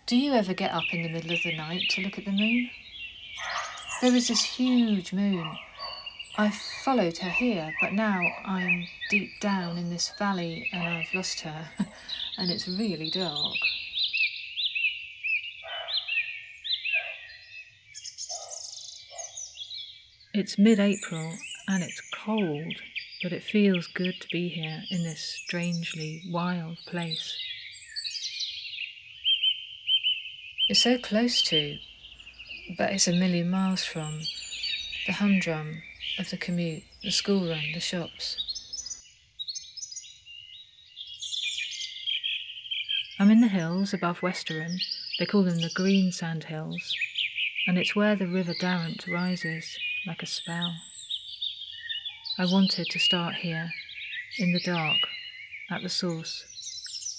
Do you ever get up in the middle of the night to look at the moon? There is this huge moon. I've followed her here, but now I'm deep down in this valley and I've lost her, and it's really dark. It's mid-April and it's cold, but it feels good to be here in this strangely wild place. It's so close to, but it's a million miles from, the humdrum of the commute, the school run, the shops. I'm in the hills above Westerham. They call them the Green Sand Hills, and it's where the River Darent rises like a spell. I wanted to start here, in the dark, at the source,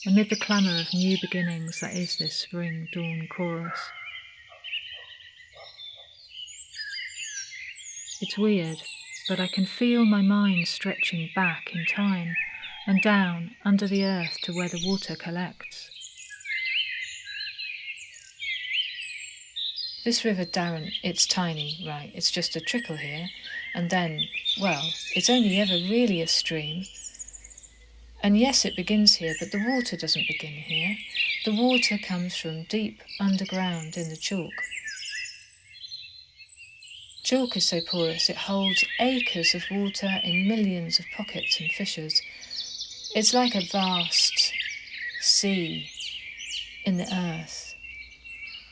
amid the clamour of new beginnings that is this spring dawn chorus. It's weird, but I can feel my mind stretching back in time and down under the earth to where the water collects. This River Darent, it's tiny, right, it's just a trickle here, and then, well, it's only ever really a stream. And yes, it begins here, but the water doesn't begin here. The water comes from deep underground in the chalk. Chalk is so porous it holds acres of water in millions of pockets and fissures. It's like a vast sea in the earth.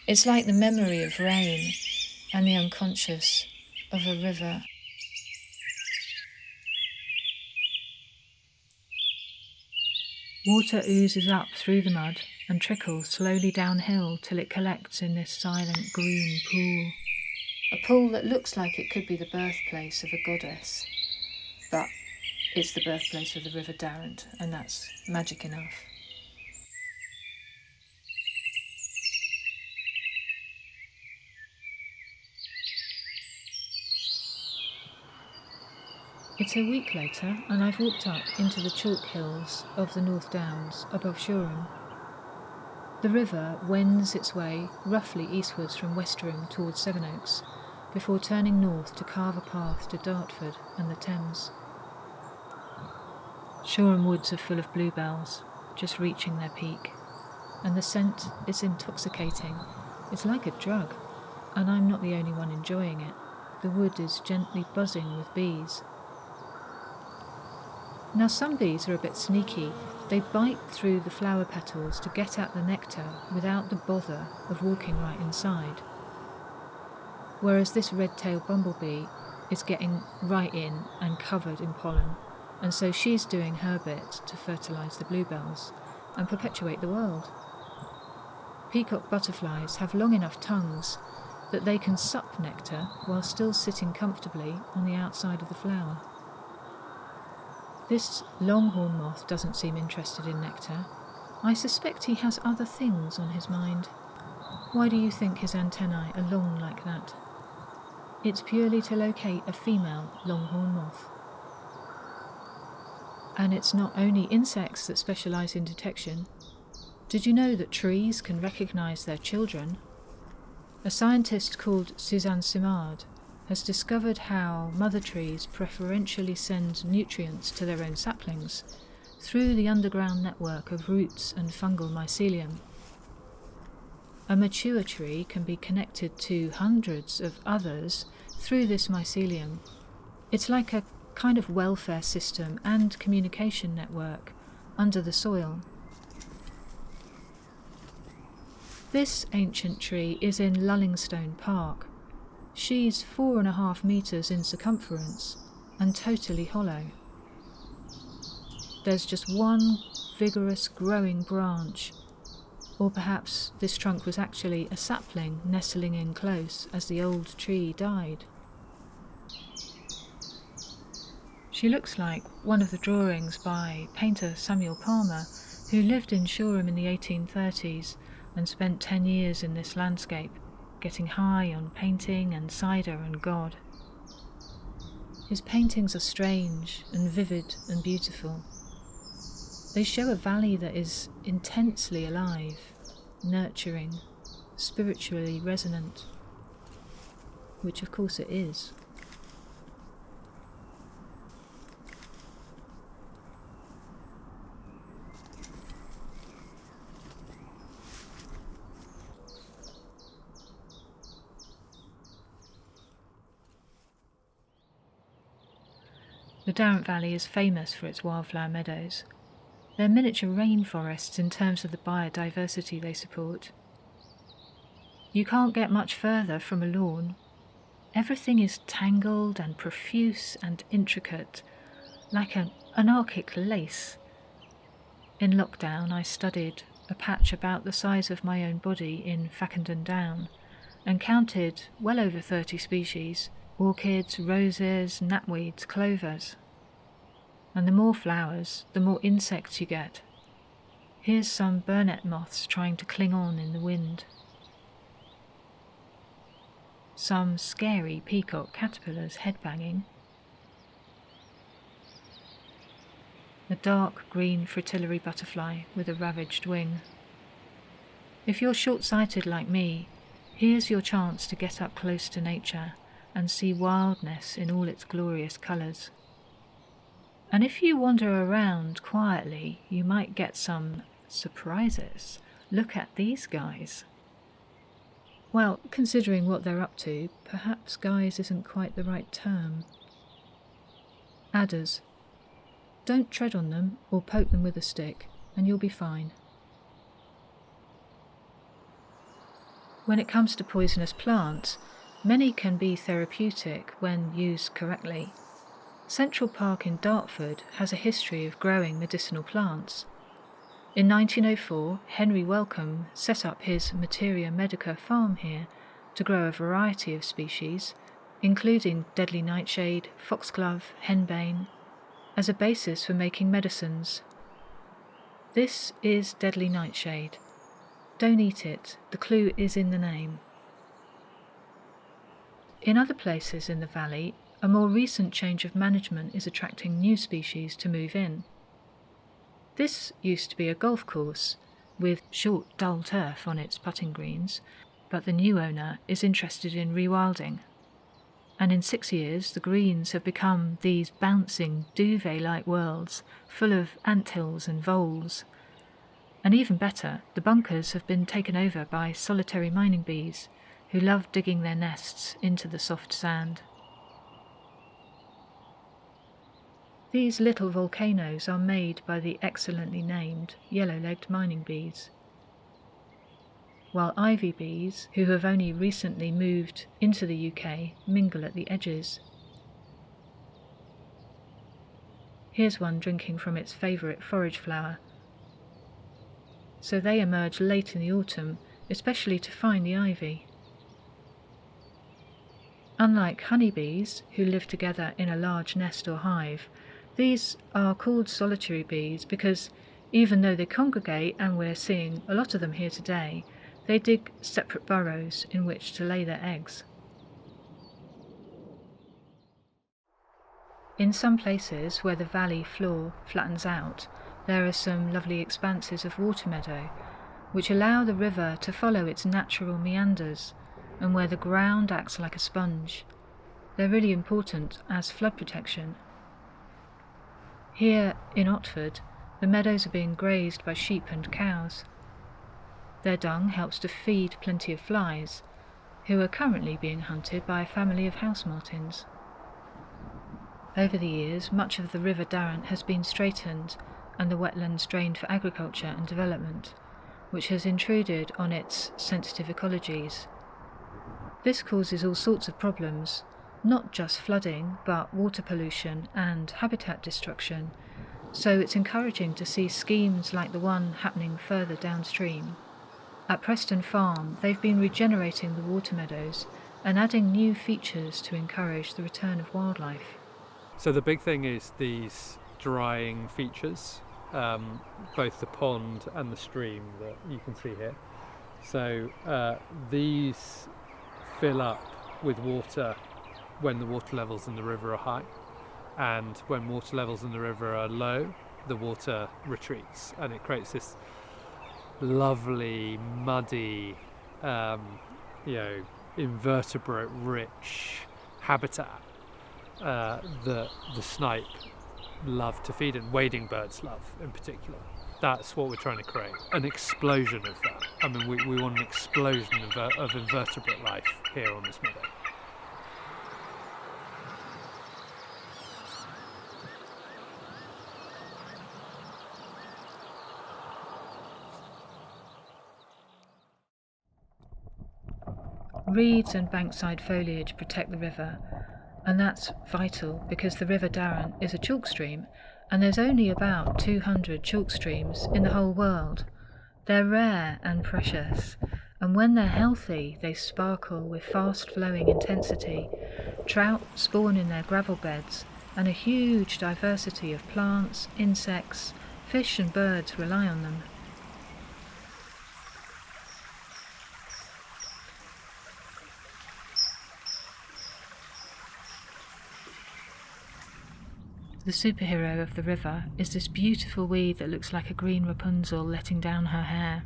It's like the memory of rain and the unconscious of a river. Water oozes up through the mud and trickles slowly downhill till it collects in this silent green pool. A pool that looks like it could be the birthplace of a goddess, but it's the birthplace of the River Darent, and that's magic enough. It's a week later, and I've walked up into the chalk hills of the North Downs above Shoreham. The river wends its way roughly eastwards from Westerham towards Sevenoaks, before turning north to carve a path to Dartford and the Thames. Shoreham woods are full of bluebells, just reaching their peak, and the scent is intoxicating. It's like a drug, and I'm not the only one enjoying it. The wood is gently buzzing with bees. Now some bees are a bit sneaky. They bite through the flower petals to get at the nectar without the bother of walking right inside. Whereas this red-tailed bumblebee is getting right in and covered in pollen, and so she's doing her bit to fertilise the bluebells and perpetuate the world. Peacock butterflies have long enough tongues that they can sup nectar while still sitting comfortably on the outside of the flower. This longhorn moth doesn't seem interested in nectar. I suspect he has other things on his mind. Why do you think his antennae are long like that? It's purely to locate a female longhorn moth. And it's not only insects that specialise in detection. Did you know that trees can recognise their children? A scientist called Suzanne Simard has discovered how mother trees preferentially send nutrients to their own saplings through the underground network of roots and fungal mycelium. A mature tree can be connected to hundreds of others through this mycelium. It's like a kind of welfare system and communication network under the soil. This ancient tree is in Lullingstone Park. She's 4.5 metres in circumference and totally hollow. There's just one vigorous growing branch, or perhaps this trunk was actually a sapling nestling in close as the old tree died. She looks like one of the drawings by painter Samuel Palmer, who lived in Shoreham in the 1830s and spent 10 years in this landscape, getting high on painting and cider and God. His paintings are strange and vivid and beautiful. They show a valley that is intensely alive, nurturing spiritually resonant, which of course it is. The Darent Valley is famous for its wildflower meadows. They're miniature rainforests in terms of the biodiversity they support. You can't get much further from a lawn. Everything is tangled and profuse and intricate, like an anarchic lace. In lockdown, I studied a patch about the size of my own body in Fackenden Down and counted well over 30 species: orchids, roses, knapweeds, clovers. And the more flowers, the more insects you get. Here's some burnet moths trying to cling on in the wind. Some scary peacock caterpillars headbanging. A dark green fritillary butterfly with a ravaged wing. If you're short-sighted like me, here's your chance to get up close to nature and see wildness in all its glorious colours. And if you wander around quietly, you might get some surprises. Look at these guys. Well, considering what they're up to, perhaps guys isn't quite the right term. Adders. Don't tread on them or poke them with a stick, and you'll be fine. When it comes to poisonous plants, many can be therapeutic when used correctly. Central Park in Dartford has a history of growing medicinal plants. In 1904, Henry Wellcome set up his Materia Medica farm here to grow a variety of species, including deadly nightshade, foxglove, henbane, as a basis for making medicines. This is deadly nightshade. Don't eat it, the clue is in the name. In other places in the valley, a more recent change of management is attracting new species to move in. This used to be a golf course, with short, dull turf on its putting greens, but the new owner is interested in rewilding. And in 6 years, the greens have become these bouncing, duvet-like worlds, full of anthills and voles. And even better, the bunkers have been taken over by solitary mining bees, who love digging their nests into the soft sand. These little volcanoes are made by the excellently named yellow-legged mining bees, while ivy bees, who have only recently moved into the UK, mingle at the edges. Here's one drinking from its favourite forage flower. So they emerge late in the autumn, especially to find the ivy. Unlike honeybees, who live together in a large nest or hive, these are called solitary bees because, even though they congregate, and we're seeing a lot of them here today, they dig separate burrows in which to lay their eggs. In some places where the valley floor flattens out, there are some lovely expanses of water meadow, which allow the river to follow its natural meanders, and where the ground acts like a sponge. They're really important as flood protection. Here in Otford, the meadows are being grazed by sheep and cows. Their dung helps to feed plenty of flies, who are currently being hunted by a family of house martins. Over the years, much of the River Darent has been straightened and the wetlands drained for agriculture and development, which has intruded on its sensitive ecologies. This causes all sorts of problems, not just flooding, but water pollution and habitat destruction, so it's encouraging to see schemes like the one happening further downstream. At Preston Farm, they've been regenerating the water meadows and adding new features to encourage the return of wildlife. So the big thing is these drying features, both the pond and the stream that you can see here. So these fill up with water when the water levels in the river are high, and when water levels in the river are low, the water retreats and it creates this lovely muddy invertebrate-rich habitat that the snipe love to feed in, wading birds love in particular. That's what we're trying to create, an explosion of that. I mean, we want an explosion of invertebrate life here on this meadow. Reeds and bankside foliage protect the river, and that's vital because the River Darent is a chalk stream, and there's only about 200 chalk streams in the whole world. They're rare and precious, and when they're healthy, they sparkle with fast-flowing intensity. Trout spawn in their gravel beds, and a huge diversity of plants, insects, fish and birds rely on them. The superhero of the river is this beautiful weed that looks like a green Rapunzel letting down her hair.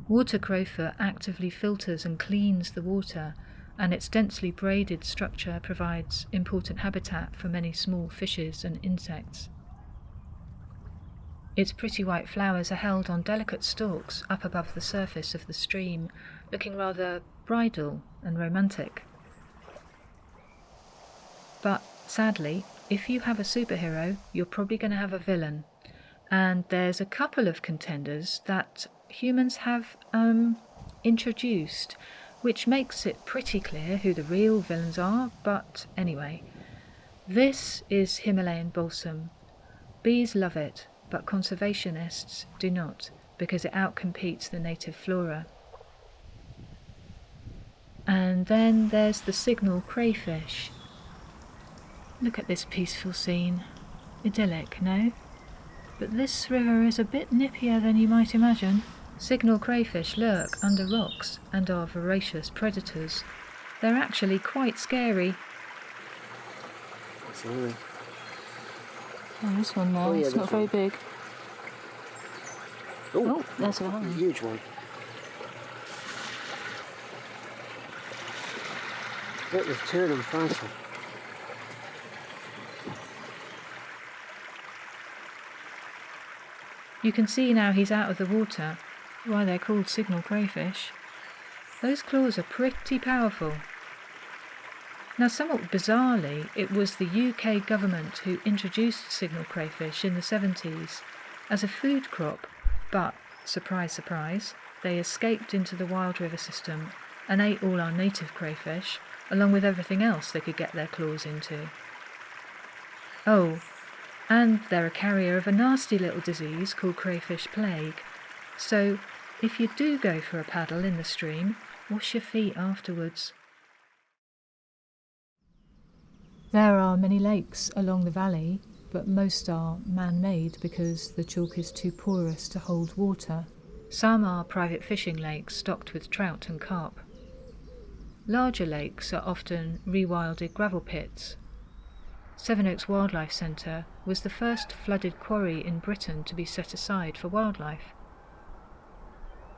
Water crowfoot actively filters and cleans the water, and its densely braided structure provides important habitat for many small fishes and insects. Its pretty white flowers are held on delicate stalks up above the surface of the stream, looking rather bridal and romantic. But sadly, if you have a superhero, you're probably going to have a villain. And there's a couple of contenders that humans have introduced, which makes it pretty clear who the real villains are. But anyway, this is Himalayan balsam. Bees love it, but conservationists do not, because it outcompetes the native flora. And then there's the signal crayfish. Look at this peaceful scene. Idyllic, no? But this river is a bit nippier than you might imagine. Signal crayfish lurk under rocks and are voracious predators. They're actually quite scary. Oh, this one there, it's not very big. Oh, there's another one. Huge one. Look, there's two of them fighting. You can see now he's out of the water, why they're called signal crayfish. Those claws are pretty powerful. Now, somewhat bizarrely, it was the UK government who introduced signal crayfish in the 70s as a food crop, but, surprise, surprise, they escaped into the wild river system and ate all our native crayfish, along with everything else they could get their claws into. Oh, and they're a carrier of a nasty little disease called crayfish plague. So, if you do go for a paddle in the stream, wash your feet afterwards. There are many lakes along the valley, but most are man-made because the chalk is too porous to hold water. Some are private fishing lakes stocked with trout and carp. Larger lakes are often rewilded gravel pits. Sevenoaks Wildlife Centre was the first flooded quarry in Britain to be set aside for wildlife.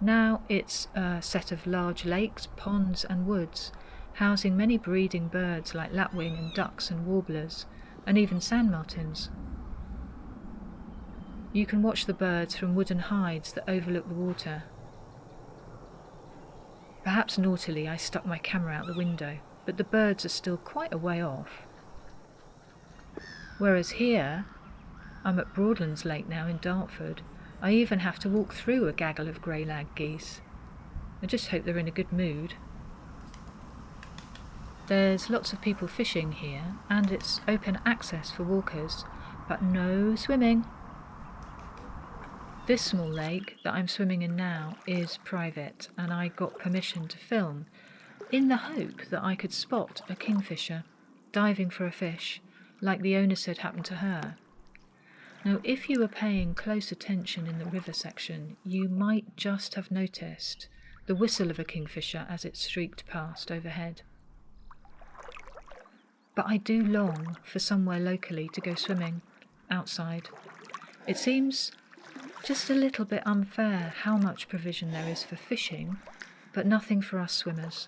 Now it's a set of large lakes, ponds and woods, housing many breeding birds like lapwing and ducks and warblers, and even sand martins. You can watch the birds from wooden hides that overlook the water. Perhaps naughtily I stuck my camera out the window, but the birds are still quite a way off. Whereas here, I'm at Broadlands Lake now in Dartford. I even have to walk through a gaggle of grey lag geese. I just hope they're in a good mood. There's lots of people fishing here, and it's open access for walkers, but no swimming. This small lake that I'm swimming in now is private, and I got permission to film, in the hope that I could spot a kingfisher diving for a fish, like the owner said happened to her. Now, if you were paying close attention in the river section, you might just have noticed the whistle of a kingfisher as it streaked past overhead. But I do long for somewhere locally to go swimming, outside. It seems just a little bit unfair how much provision there is for fishing, but nothing for us swimmers.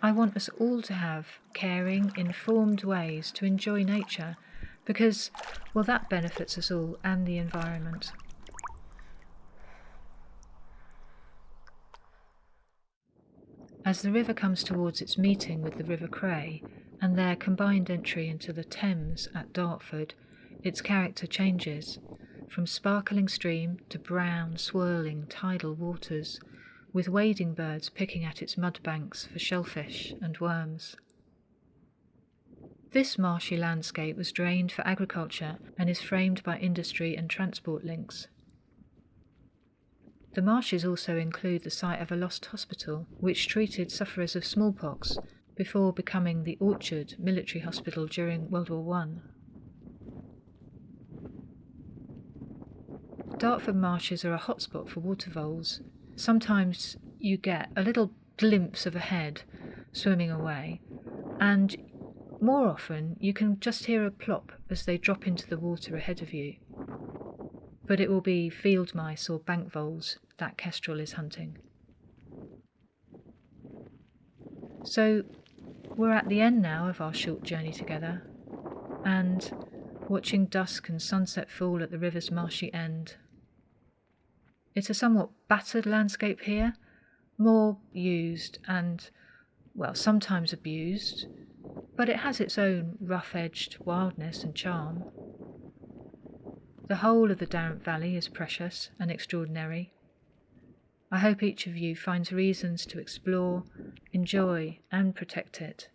I want us all to have caring, informed ways to enjoy nature because, well, that benefits us all and the environment. As the river comes towards its meeting with the River Cray and their combined entry into the Thames at Dartford, its character changes, from sparkling stream to brown, swirling tidal waters, with wading birds picking at its mud banks for shellfish and worms. This marshy landscape was drained for agriculture and is framed by industry and transport links. The marshes also include the site of a lost hospital which treated sufferers of smallpox before becoming the Orchard military hospital during World War I. Dartford Marshes are a hotspot for water voles. Sometimes you get a little glimpse of a head swimming away, and more often you can just hear a plop as they drop into the water ahead of you. But it will be field mice or bank voles that kestrel is hunting. So we're at the end now of our short journey together, and watching dusk and sunset fall at the river's marshy end. It's a somewhat battered landscape here, more used and, well, sometimes abused, but it has its own rough-edged wildness and charm. The whole of the Darent Valley is precious and extraordinary. I hope each of you finds reasons to explore, enjoy and protect it.